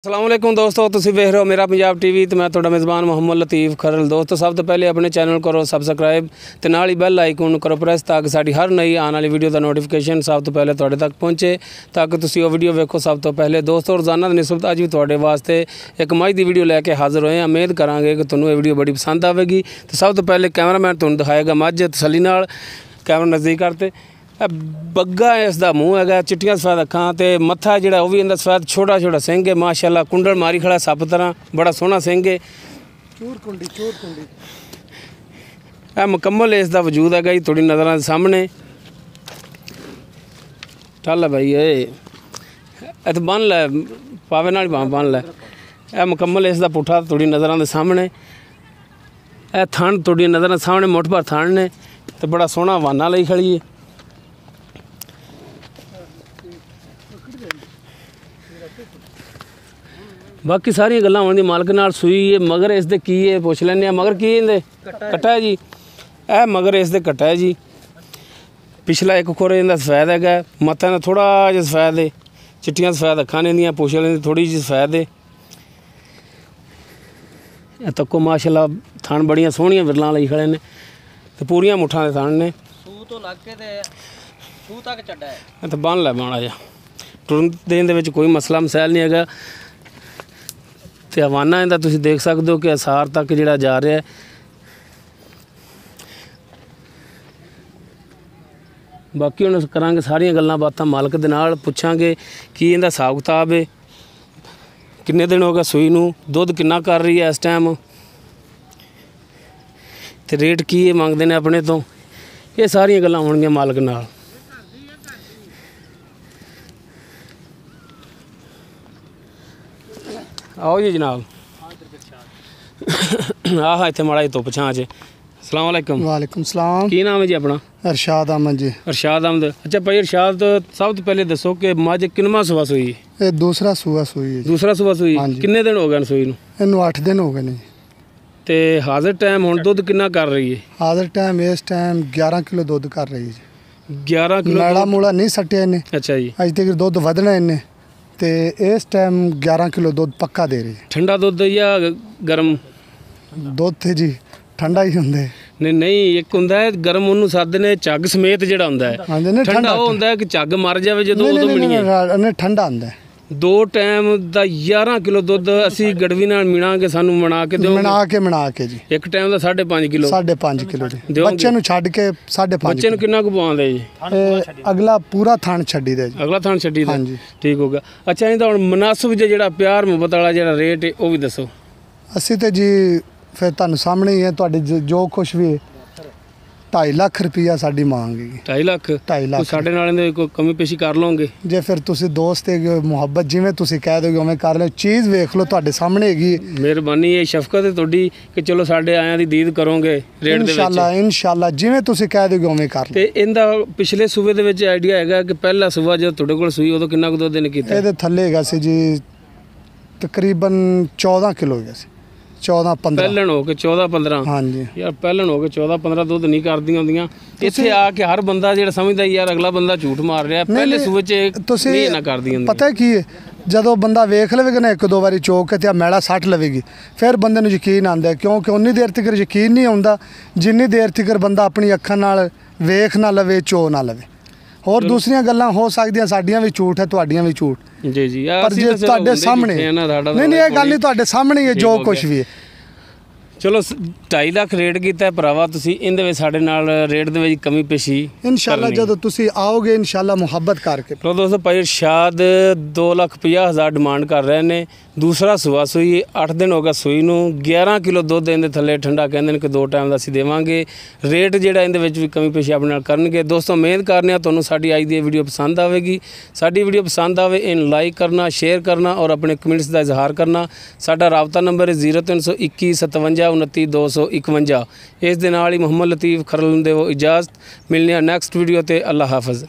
अस्सलाम वालेकुम दोस्तों, तुसीं वेख रहे हो मेरा पंजाब टीवी तो मैं तुहाडा मेज़बान मुहम्मद लतीफ़ खरल। दोस्तों सब तो पहले अपने चैनल करो सबसक्राइब तो नाल ही बैल आइकन करो प्रेस ताकि साडी हर नई आने वाली वीडियो का नोटिफिकेशन सब तो पहले तुहाडे तक पहुँचे ताकि तुसीं वो वीडियो वेखो सब तो पहले। दोस्तों रोज़ाना की निस्बत अज भी तुहाडे वास्ते एक मज की वीडियो लैके हाज़र होए। उम्मीद करांगे कि तुहानूं ये वीडियो बड़ी पसंद आएगी। तो सब तो पहले कैमरामैन तुहानूं दिखाएगा मझ तसल्ली नाल, कैमरा नज़दीक करते। बग्गा है, इसका मूँह है, चिट्टियां सफेद अखां ते मत्था जिहड़ा वो भी इंदा सफेद छोटा छोटा सिंह है माशाअल्लाह, कुंडल मारी खड़ा सप तरह, बड़ा सोहना सिंह है। चूर कुंडी मुकम्मल इसका वजूद है जी थोड़ी नज़र के सामने। चल भाई ये तो बन लै पावे नाल बन लै। यह मुकम्मल इसका पुट्ठा थोड़ी नज़र के सामने। यह थन थोड़ी नज़र के सामने मुठ भर थन ने तो बड़ा सोहना वाना लई खड़ी है। बाकी सारिया गल्लां होने दी मालक नाल सूई है। मगर इसदे की है पुछ लैने। मगर की इहदे कट्टा है जी, यह मगर इसदे कट्टा है जी। पिछला एक खुर इहदा सफेद है, मत्था ने थोड़ा जिहा सफेद है, चिट्टियां सफेद अखां ने इहदियां, पुछ लैंदी थोड़ी जी सफेद है। तक्को माशाअल्लाह थन बड़ियां सोहणियां विरलां लई खड़े ने ते पूरियां मुट्ठां दे थन ने। सूह तो लग के ते सूह तक चड्डा है ते बन लै माड़ा जिहा। टुरन देण दे विच कोई मसला मसैल नहीं हैगा ते हवाना इहदा तुसीं देख सकते हो कि असार तक जिहड़ा जा रहा है। बाकी हुण करांगे सारियां गल्लां बातां मालक दे नाल, पुछांगे कि इहदा हिसाब किताब है, किन्ने दिन हो गए सूई नूं, दुध किन्ना कर रही है इस टाइम ते रेट की है मंगदे ने अपने तो। ये सारियां गल्लां होणगियां मालक नाल। आओ जी जनाब। आह इत्थे माड़ा जी धुप्प छां च। अस्सलाम वालेकुम। वालेकुम सलाम। की नाम है जी अपना? अरशाद अहमद जी। अरशाद अहमद। अच्छा भाई अरशाद, सब तो पहले दसो कि मझ किनवा सुबह सूई? ये दूसरा सूआ सूई है। दूसरा सुबह सूई। किन्ने दिन हो गए सूई नूं? इनू 8 दिन हो गए ने। ते हाज़र टाइम हुण दुध किन्ना कर रही है? हाज़र टाइम इस टाइम 11 किलो दुध कर रही है जी। 11 किलो मैला मूला नहीं सट्टिया इन्हें। अच्छा जी। अज तक दुध वधना इन्हें ते इस टाइम 11 किलो दुध पक्का दे रही है। ठंडा दुध या गर्म दुध थे जी ठंडा ही होंगे। नहीं नहीं, एक हुंदा है गर्म, उन्होंने सददे ने झग समेत जिहड़ा हुंदा है। ठंडा वो हुंदा है कि झग मर जाए जो उदों मिलनी। ठंडा हुंदा है। 2 टाइम दा 11 किलो दुध असी गड़वी नाल मिणांगे, सानू मना के दिओ। मना के जी। एक टाइम दा 5.5 किलो। 5.5 किलो जी। बच्चे नूं छड्ड के 5.5। बच्चे नूं किन्ना कु पवांदे जी? अगला पूरा थान छड्डी दे जी। अगला थान छड्डी दे। हां जी ठीक हो गया। अच्छा इहदा हुण मुनासिब जिहड़ा प्यार मुहब्बत वाला जिहड़ा रेट है वो भी दसो। असी तो जी फिर तुहानूं सामने ही है, तुहाडी जो कुछ भी 2.5 लाख रुपया साडी मांग है। 2.5 लाख? 2.5 लाख साडे नाल इहदे कोई कमी पेशी कर लोगे जे फिर तुसीं दोस्त है मुहब्बत जिवें तुसीं कह दोगे उवें कर लो। चीज़ वेख लो तुहाडे सामने हैगी। मेहरबानी है, शफकत है तुहाडी कि चलो साडे आयां दी दीद करोगे रेट दे विच। इंशाअल्लाह जिवें तुसीं कह दोगे उवें कर लो। ते इंदा पिछले सूबे दे विच आइडिया हैगा कि पहला सूबा जो तुहाडे कोल सूई उदों किन्ना कुछ दुध देने कीता? इहदे थल्ले हैगा सी जी तकरीबन 14 किलो हैगा सी। 14-15 पहलन हो के 14-15। हाँ जी यार पहलन हो के 14-15 दुध नहीं करदियां हुंदियां। इत्थे आके हर बंदा जिहड़ा समझदा यार अगला बंदा झूठ मार रहा, पहले सूबे च नहीं ना करदियां हुंदियां। पता की है ਜਦੋਂ ਬੰਦਾ ਵੇਖ ਲਵੇਗਾ ਨਾ 1-2 ਵਾਰੀ ਚੋਕ ਤੇ ਮੈਲਾ ਸੱਟ ਲਵੇਗੀ ਫਿਰ ਬੰਦੇ ਨੂੰ ਯਕੀਨ ਆਉਂਦਾ, ਕਿਉਂਕਿ ਉਨੀ ਦੇਰ ਤੱਕ ਯਕੀਨ ਨਹੀਂ ਆਉਂਦਾ ਜਿੰਨੀ ਦੇਰ ਤੱਕ ਬੰਦਾ ਆਪਣੀ ਅੱਖਾਂ ਨਾਲ ਵੇਖ ਨਾ ਲਵੇ, ਚੋ ਨਾ ਲਵੇ। ਹੋਰ ਦੂਸਰੀਆਂ ਗੱਲਾਂ ਹੋ ਸਕਦੀਆਂ, ਸਾਡੀਆਂ ਵੀ ਝੂਠ ਹੈ ਤੁਹਾਡੀਆਂ ਵੀ ਝੂਠ ਜੀ ਜੀ। ਪਰ ਜੇ ਤੁਹਾਡੇ ਸਾਹਮਣੇ ਨਹੀਂ ਇਹ ਗੱਲ ਨਹੀਂ, ਤੁਹਾਡੇ ਸਾਹਮਣੇ ਹੈ ਜੋ ਕੁਝ ਵੀ ਹੈ। चलो 2.5 लाख रेट किया भरावा तुसीं इहदे विच साडे नाल रेट दे विच कमी पेशी इंशाअल्लाह जदों तुसीं आओगे इंशाअल्लाह मुहब्बत करके। तो दोस्तों भाई इरशाद 2,50,000 डिमांड कर रहे हैं। दूसरा सुबह सूई 8 दिन हो गया सूई नूं। 11 किलो दुध इहदे थल्ले ठंडा कहंदे ने कि 2 टाइम दा असीं देवांगे। रेट जिहड़ा इहदे विच भी कमी पेशी अपने नाल करनगे। दोस्तों उम्मीद करने तुहानूं साडी अज दी वीडियो पसंद आवेगी। साडी वीडियो पसंद आवे इन लाइक करना, शेयर करना और अपने कमेंट्स का इजहार करना। साडा राबता नंबर है 0321 57 29 251। इस दे नाल ही मुहम्मद लतीफ़ खरल देवो इजाज़त। मिलने नेक्स्ट वीडियो ते। अल्लाह हाफ़िज़।